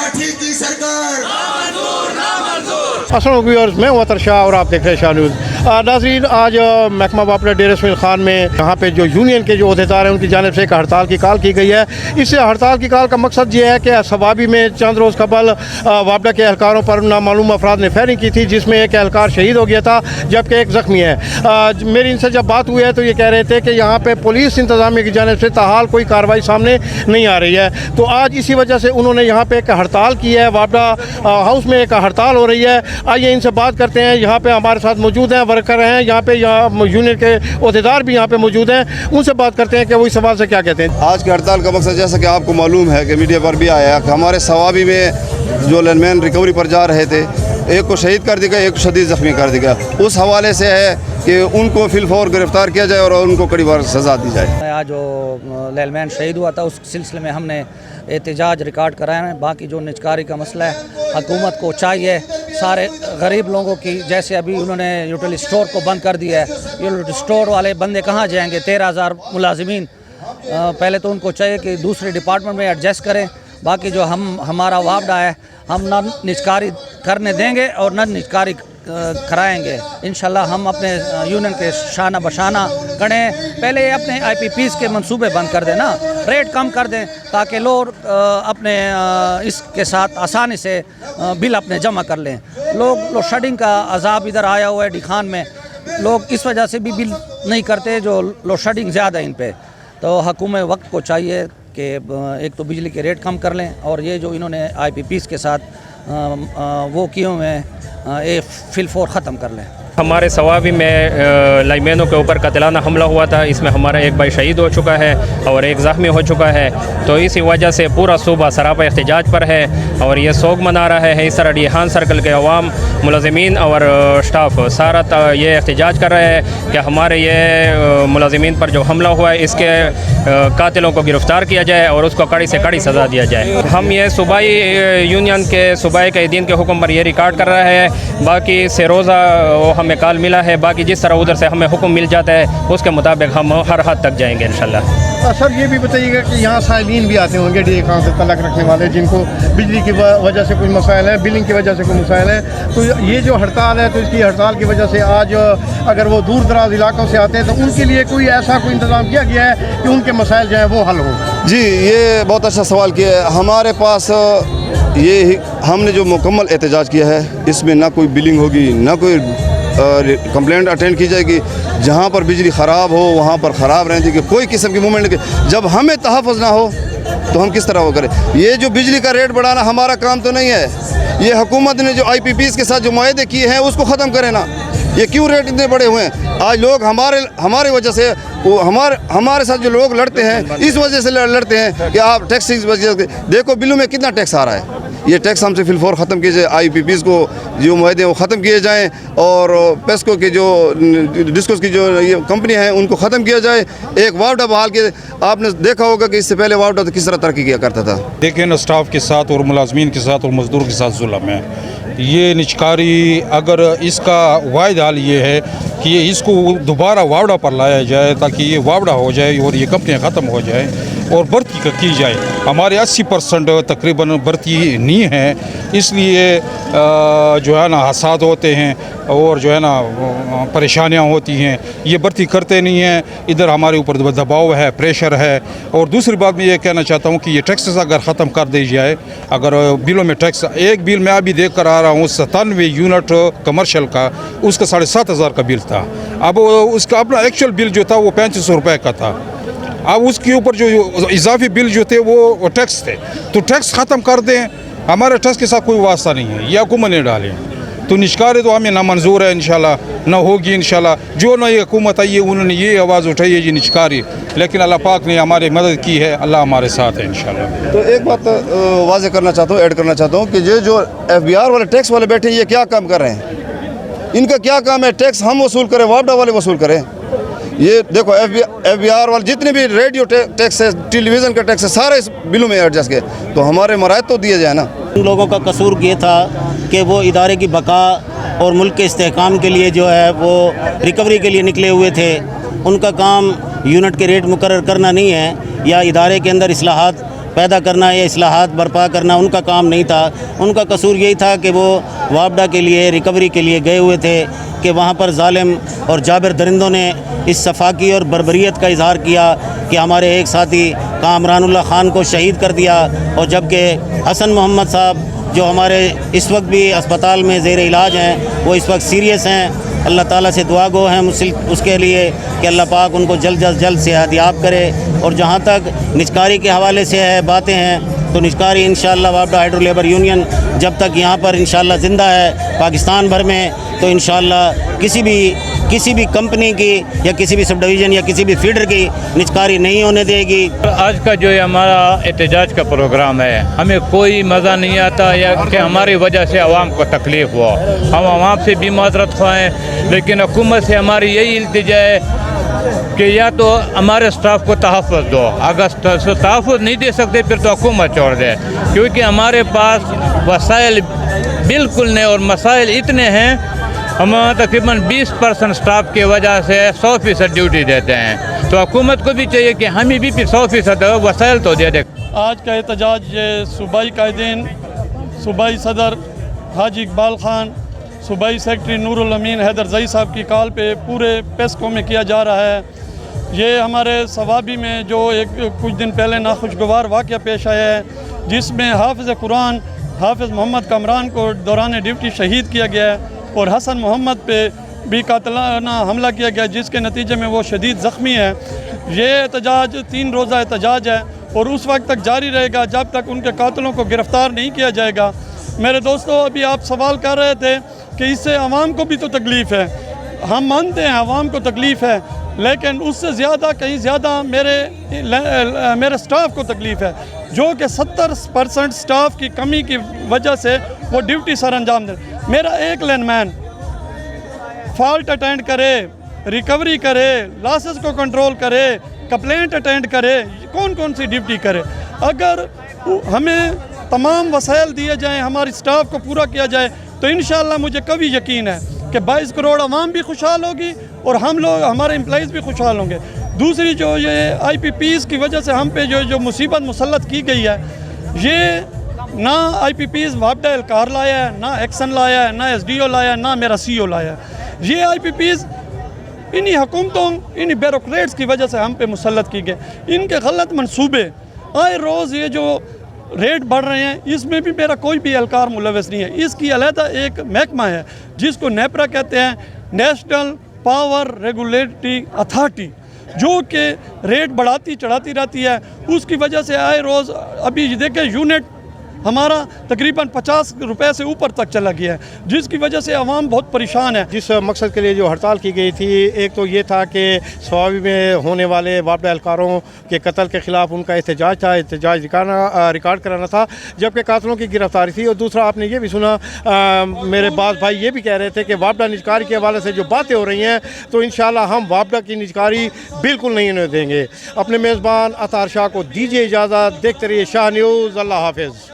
लाठी की सरकार। अस्सलाम वालेकुम, मैं वतर शाह और आप देख रहे हैं शाह न्यूज़। नाज़रीन, आज महकमा वापडा डेरा इस्माइल खान में यहाँ पे जो यूनियन के जो अहदेदार हैं उनकी जानिब से एक हड़ताल की कॉल की गई है। इस हड़ताल की कॉल का मकसद ये है कि सवाबी में चंद रोज़ कबल वापडा के एहलकारों पर नामालूम अफराद ने फायरिंग की थी, जिसमें एक एहलकार शहीद हो गया था जबकि एक ज़ख्मी है। मेरी इनसे जब बात हुई है तो ये कह रहे थे कि यहाँ पर पुलिस इंतज़ामिया की जानिब से ताहाल कोई कार्रवाई सामने नहीं आ रही है। तो आज इसी वजह से उन्होंने यहाँ पर एक हड़ताल की है। वापडा हाउस में एक हड़ताल हो रही है। आइए इनसे बात करते हैं। यहाँ पे हमारे साथ मौजूद हैं वर्कर हैं, यहाँ यूनियन के अहदेदार भी यहाँ पे मौजूद हैं। उनसे बात करते हैं कि वो इस सवाल से क्या कहते हैं। आज की हड़ताल का मकसद, जैसा कि आपको मालूम है कि मीडिया पर भी आया, कि हमारे सवाबी में जो लाइनमैन रिकवरी पर जा रहे थे, एक को शहीद कर दिया गया, एक को शदीद ज़ख्मी कर दिया गया। उस हवाले से है कि उनको फिलफौर गिरफ्तार किया जाए और उनको कड़ी बार सज़ा दी जाए। आज जो लाइनमैन शहीद हुआ था उस सिलसिले में हमने एहतजाज रिकॉर्ड कराया है। बाकी जो निजकारी का मसला है, हुकूमत को चाहिए सारे गरीब लोगों की, जैसे अभी उन्होंने यूटिलिटी स्टोर को बंद कर दिया है, यूटिलिटी स्टोर वाले बंदे कहाँ जाएंगे? 13,000 मुलाजिमीन, पहले तो उनको चाहिए कि दूसरे डिपार्टमेंट में एडजस्ट करें। बाकी जो हमारा वापडा है, हम न निजकारी करने देंगे और न निजकारी कराएंगे। इंशाल्लाह हम अपने यूनियन के शाना बशाना करें। पहले अपने IPPs के मंसूबे बंद कर दें ना, रेट कम कर दें, ताकि लोग अपने इसके साथ आसानी से बिल अपने जमा कर लें। लोग शेडिंग का अजाब इधर आया हुआ है डिखान में, लोग इस वजह से भी बिल नहीं करते, जो लोड शेडिंग ज़्यादा इन पे। तो हुकूमत वक्त को चाहिए कि एक तो बिजली के रेट कम कर लें, और ये जो इन्होंने IPPs के साथ वो किए हुए हैं, ये फिलफौर ख़त्म कर लें। हमारे सवाबी में लाइनमैनों के ऊपर कतलाना हमला हुआ था। इसमें हमारा एक भाई शहीद हो चुका है और एक ज़ख्मी हो चुका है। तो इसी वजह से पूरा सूबा सरापा एहतजाज पर है और ये सोग मना रहा है। इस तरह डिहान सर्कल के अवाम, मुलाजिमीन और स्टाफ सारा ये एहतजाज कर रहे हैं कि हमारे ये मुलाजिमीन पर जो हमला हुआ है, इसके कातिलों को गिरफ़्तार किया जाए और उसको कड़ी से कड़ी सज़ा दिया जाए। हम ये सूबाई यूनियन के सूबाई क़ायदीन के हुक्म पर ये रिकॉर्ड कर रहे हैं। बाकी से रोज़ा हमें कॉल मिला है, बाकी जिस तरह उधर से हमें हुक्म मिल जाता है उसके मुताबिक हम हर हद तक जाएंगे इंशाल्लाह। सर ये भी बताइएगा कि यहाँ साइलिन भी आते होंगे DA से तलक रखने वाले, जिनको बिजली की वजह से कोई मसाइल है, बिलिंग की वजह से कोई मसाइल है। तो ये जो हड़ताल है, तो इसकी हड़ताल की वजह से आज अगर वो दूर दराज इलाकों से आते हैं तो उनके लिए कोई ऐसा कोई इंतज़ाम किया गया है कि उनके मसाइल जो हैं वो हल हो? जी, ये बहुत अच्छा सवाल किया है। हमारे पास ये हमने जो मुकम्मल एहतजाज किया है, इसमें ना कोई बिलिंग होगी, ना कोई कंप्लेंट अटेंड की जाएगी। जहाँ पर बिजली ख़राब हो वहाँ पर ख़राब रहने की कोई किस्म की मूवमेंट नहीं। जब हमें तहफ़्फ़ुज़ ना हो तो हम किस तरह वो करें? ये जो बिजली का रेट बढ़ाना हमारा काम तो नहीं है। ये हुकूमत ने जो IPPs के साथ जो मुआहदे किए हैं उसको ख़त्म करें ना। ये क्यों रेट इतने बड़े हुए हैं? आज लोग हमारे वजह से, वो हमारे साथ जो लोग लड़ते हैं इस वजह से लड़ते हैं कि आप टैक्स की वजह से देखो बिलों में कितना टैक्स आ रहा है। ये टैक्स हमसे फिलफौर ख़त्म किए जाए। IPPs को जो मुआहदे हैं वो ख़त्म किए जाएँ और पेस्को के जो डिस्कोस की जो ये कंपनी है उनको ख़त्म किया जाए। एक वापडा बहाल के, आपने देखा होगा कि इससे पहले वापडा तो किस तरह तरक्की किया करता था। देखिए ना, स्टाफ के साथ और मुलाजमीन के साथ और मज़दूर के साथ जुल्म है। ये निजकारी, अगर इसका वाहिद हाल ये है कि इसको दोबारा वापडा पर लाया जाए ताकि ये वापडा हो जाए और ये कंपनियाँ ख़त्म हो जाए और भर्ती की जाए। हमारे 80% तकरीबन भर्ती नहीं है, इसलिए जो है ना हादसात होते हैं और जो है ना परेशानियां होती हैं। ये भर्ती करते नहीं हैं, इधर हमारे ऊपर दबाव है, प्रेशर है। और दूसरी बात मैं ये कहना चाहता हूँ कि ये टैक्सेस अगर ख़त्म कर दी जाए, अगर बिलों में टैक्स, एक बिल मैं अभी देख कर आ रहा हूँ 97 यूनिट कमर्शियल का, उसका 7,500 का बिल था। अब उसका अपना एक्चुअल बिल जो था वो 3500 रुपये का था। अब उसके ऊपर जो इजाफी बिल जो थे वो टैक्स थे, तो टैक्स ख़त्म कर दें। हमारे टैक्स के साथ कोई वास्ता नहीं है, ये हुकूमत ने डाले। तो निजकारी तो हमें ना मंजूर है, इंशाल्लाह ना होगी इंशाल्लाह। जो नई हुकूमत आई है उन्होंने ये आवाज़ उठाई है जी निजकारी, लेकिन अल्लाह पाक ने हमारी मदद की है, अल्लाह हमारे साथ है इंशाल्लाह। तो एक बात वाज़ेह करना चाहता हूँ, ऐड करना चाहता हूँ कि ये जो FBR वाले टैक्स वाले बैठे हैं, ये क्या काम कर रहे हैं? इनका क्या काम है? टैक्स हम वसूल करें, वापडा वाले वसूल करें? ये देखो FBR वाले जितने भी रेडियो टैक्स है, टेलीविज़न का टैक्स है, सारे इस बिलों में एडजस्ट किए, तो हमारे मराहत तो दिए जाए ना। उन लोगों का कसूर ये था कि वो इदारे की बका और मुल्क के इस्तेहकाम के लिए जो है वो रिकवरी के लिए निकले हुए थे। उनका काम यूनिट के रेट मुकर्रर करना नहीं है या इदारे के अंदर इस्लाहात پیدا کرنا یا اصلاحات برپا کرنا ان کا کام نہیں تھا. ان کا قصور یہی تھا کہ وہ وابڈا کے لیے ریکوری کے لیے گئے ہوئے تھے کہ وہاں پر ظالم اور جابر درندوں نے اس صفاقی اور بربریت کا اظہار کیا کہ ہمارے ایک ساتھی کامران اللہ خان کو شہید کر دیا، اور جبکہ حسن محمد صاحب جو ہمارے اس وقت بھی اسپتال میں زیر علاج ہیں وہ اس وقت سیریس ہیں. اللہ تعالیٰ سے دعا گو ہیں اس کے لیے کہ اللہ پاک ان کو جلد از جلد صحت یاب کرے. اور جہاں تک نجکاری کے حوالے سے باتیں ہیں تو نجکاری انشاءاللہ وابڈا ہائیڈرو لیبر یونین جب تک یہاں پر انشاءاللہ زندہ ہے پاکستان بھر میں تو انشاءاللہ کسی بھی کمپنی کی یا کسی بھی سب ڈویژن یا کسی بھی فیڈر کی نجکاری نہیں ہونے دے گی. آج کا جو ہمارا احتجاج کا پروگرام ہے ہمیں کوئی مزہ نہیں آتا یا کہ ہماری وجہ سے عوام کو تکلیف ہوا. ہم عوام سے بھی معذرت خواہیں، لیکن حکومت سے ہماری یہی التجا ہے کہ یا تو ہمارے سٹاف کو تحفظ دو، اگر تحفظ نہیں دے سکتے پھر تو حکومت چھوڑ دے، کیونکہ ہمارے پاس وسائل بالکل نہیں اور مسائل اتنے ہیں. ہم تقریباً 20% سٹاف کی وجہ سے 100% ڈیوٹی دیتے ہیں، تو حکومت کو بھی چاہیے کہ ہمیں بھی پھر 100% وسائل تو دے دے. آج کا احتجاج یہ صوبائی قائدین، صوبائی صدر حاجی اقبال خان، صوبائی سیکرٹری نور الامین حیدر زئی صاحب کی کال پہ پورے پیسکو میں کیا جا رہا ہے. یہ ہمارے صوابی میں جو کچھ دن پہلے ناخوشگوار واقعہ پیش آیا ہے جس میں حافظ قرآن حافظ محمد کامران کو دوران ڈیوٹی شہید کیا گیا ہے اور حسن محمد پہ بھی قاتلانہ حملہ کیا گیا جس کے نتیجے میں وہ شدید زخمی ہے. یہ احتجاج 3 روزہ احتجاج ہے اور اس وقت تک جاری رہے گا جب تک ان کے قاتلوں کو گرفتار نہیں کیا جائے گا. میرے دوستو، ابھی آپ سوال کر رہے تھے کہ اس سے عوام کو بھی تو تکلیف ہے. ہم مانتے ہیں عوام کو تکلیف ہے، لیکن اس سے زیادہ کہیں زیادہ میرے سٹاف کو تکلیف ہے جو کہ 70% سٹاف کی کمی کی وجہ سے وہ ڈیوٹی سر انجام دے. میرا ایک لین مین فالٹ اٹینڈ کرے، ریکوری کرے، لاسز کو کنٹرول کرے، کمپلینٹ اٹینڈ کرے، کون سی ڈیوٹی کرے. اگر ہمیں تمام وسائل دیے جائیں، ہماری سٹاف کو پورا کیا جائے تو انشاءاللہ مجھے کبھی یقین ہے کہ 22 کروڑ عوام بھی خوشحال ہوگی اور ہم لوگ ہمارے امپلائیز بھی خوشحال ہوں گے. دوسری جو یہ IPPs کی وجہ سے ہم پہ جو مصیبت مسلط کی گئی ہے، یہ نہ IPPs وابڈا اہلکار لایا ہے، نہ ایکسن لایا ہے، نہ SDO لایا ہے، نہ میرا CO لایا ہے. یہ IPPs انہی حکومتوں، انہی بیوروکریٹس کی وجہ سے ہم پہ مسلط کی گئے. ان کے غلط منصوبے آئے روز یہ جو ریٹ بڑھ رہے ہیں، اس میں بھی میرا کوئی بھی اہلکار ملوث نہیں ہے. اس کی علیحدہ ایک محکمہ ہے جس کو نیپرا کہتے ہیں، نیشنل پاور ریگولیٹری اتھارٹی، جو کہ ریٹ بڑھاتی چڑھاتی رہتی ہے. اس کی وجہ سے آئے روز ابھی دیکھیں یونٹ ہمارا تقریباً 50 روپے سے اوپر تک چلا گیا ہے، جس کی وجہ سے عوام بہت پریشان ہے. جس مقصد کے لیے جو ہڑتال کی گئی تھی، ایک تو یہ تھا کہ صوابی میں ہونے والے وابڈا اہلکاروں کے قتل کے خلاف ان کا احتجاج تھا، احتجاج ریکارڈ کرانا تھا، جبکہ قاتلوں کی گرفتاری تھی. اور دوسرا آپ نے یہ بھی سنا، میرے بعض بھائی یہ بھی کہہ رہے تھے کہ وابڈا نجکاری کے حوالے سے جو باتیں ہو رہی ہیں تو انشاءاللہ ہم وابڈا کی نجکاری بالکل نہیں ہونے دیں گے. اپنے میزبان اطہر شاہ کو دیجیے اجازت. دیکھتے رہیے شاہ نیوز. اللہ حافظ.